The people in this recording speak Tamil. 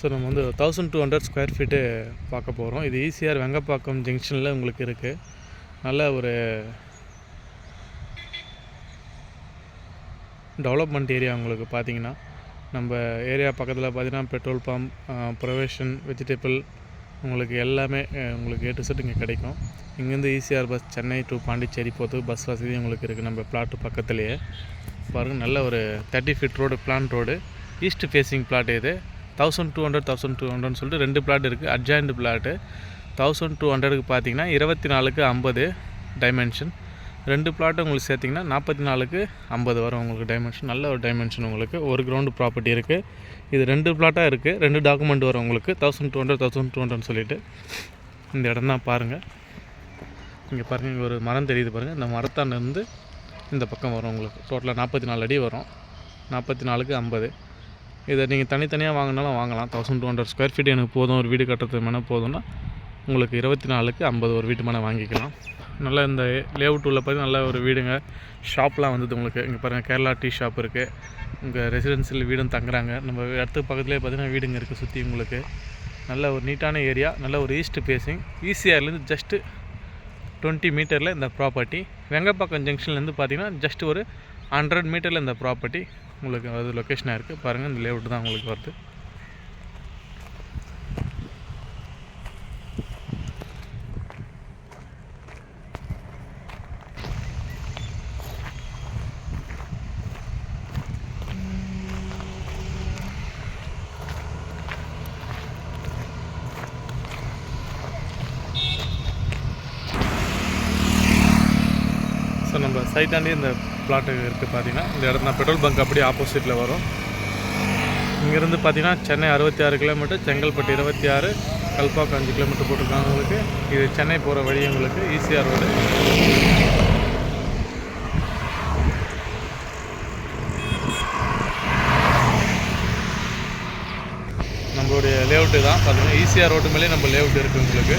ஸோ நம்ம வந்து 1200 ஸ்கொயர் ஃபீட்டு பார்க்க போகிறோம். இது ஈசிஆர் வெங்கப்பாக்கம் ஜங்ஷனில் உங்களுக்கு இருக்குது. நல்ல ஒரு டெவலப்மெண்ட் ஏரியா. உங்களுக்கு பார்த்தீங்கன்னா நம்ம ஏரியா பக்கத்தில் பார்த்தீங்கன்னா பெட்ரோல் பம்ப், ப்ரொவேஷன், வெஜிடபிள் உங்களுக்கு எல்லாமே உங்களுக்கு A to Z இங்கே கிடைக்கும். இங்கேருந்து ECR bus Chennai to Pondicherry போகிறதுக்கு பஸ் வசதி உங்களுக்கு இருக்குது. நம்ம பிளாட்டு பக்கத்துலேயே பாருங்கள். நல்ல ஒரு 30 feet road, plan road, east facing flat. இது 1200 சொல்லிட்டு 2 பிளாட் இருக்குது. அட்ஜாயிண்ட் பிளாட்டு 1200க்கு பார்த்தீங்கன்னா 24க்கு 50 டைமென்ஷன். 2 பிளாட்டு உங்களுக்கு சேர்த்திங்கன்னா 44க்கு 50 வரும் உங்களுக்கு டைமென்ஷன். நல்ல ஒரு டைமென்ஷன். உங்களுக்கு ஒரு கிரவுண்டு ப்ராப்பர்ட்டி இருக்குது. இது 2 பிளாட்டாக இருக்குது. 2 டாக்குமெண்ட் வரும் உங்களுக்கு. 1200 சொல்லிவிட்டு இந்த இடம் தான் பாருங்கள். இங்கே பாருங்கள், இங்கே ஒரு மரம் தெரியுது பாருங்கள். இந்த மரத்தாண்டு இந்த பக்கம் வரும் உங்களுக்கு. டோட்டலாக 44 அடி வரும். 44க்கு 50. இதை நீங்கள் தனித்தனியாக வாங்கினாலும் வாங்கலாம். 1200 ஸ்கொயர் ஃபீட் எனக்கு போதும், ஒரு வீடு கட்டுறதுக்கு மேலே போதும்னா உங்களுக்கு 24க்கு 50 ஒரு வீட்டு மேலே வாங்கிக்கலாம். நல்லா இந்த லேஅவுட் உள்ள பார்த்து நல்ல ஒரு வீடுங்க. ஷாப்லாம் வந்தது உங்களுக்கு. இங்கே பாருங்கள், கேரளா டீ ஷாப் இருக்குது. உங்கள் ரெசிடென்சியல் வீடும் தங்குறாங்க. நம்ம இடத்துக்கு பக்கத்துலேயே பார்த்தீங்கன்னா வீடுங்க இருக்குது சுற்றி உங்களுக்கு. நல்ல ஒரு நீட்டான ஏரியா. நல்ல ஒரு ஈஸ்ட் ஃபேஸிங். ஈசிஆர்லேருந்து ஜஸ்ட்டு 20 மீட்டரில் இந்த ப்ராப்பர்ட்டி. வெங்கப்பாக்கம் ஜங்ஷன்லேருந்து பார்த்தீங்கன்னா ஜஸ்ட் ஒரு 100 மீட்டரில் இந்த ப்ராப்பர்ட்டி உங்களுக்கு அது லொக்கேஷனாக இருக்குது. பாருங்கள், இந்த லேஅவுட் தான் உங்களுக்கு வருது. ஸோ நம்ம சைட்டாண்டி இந்த பிளாட்டு இருக்குது. பார்த்தீங்கன்னா இந்த இடம் தான் பெட்ரோல் பங்க் அப்படியே ஆப்போசிட்டில் வரும். இங்கேருந்து பார்த்தீங்கன்னா சென்னை 66 கிலோமீட்டர், செங்கல்பட்டு 26, கல்பாக்கம் 5 கிலோமீட்டர் போட்டிருக்காங்க உங்களுக்கு. இது சென்னை போகிற வழி உங்களுக்கு ஈசிஆர் ரோடு. நம்மளுடைய லேஅவுட்டு தான் பார்த்தீங்கன்னா ஈசிஆர் ரோட்டு மேலே நம்ம லேஅவுட் இருக்குது உங்களுக்கு.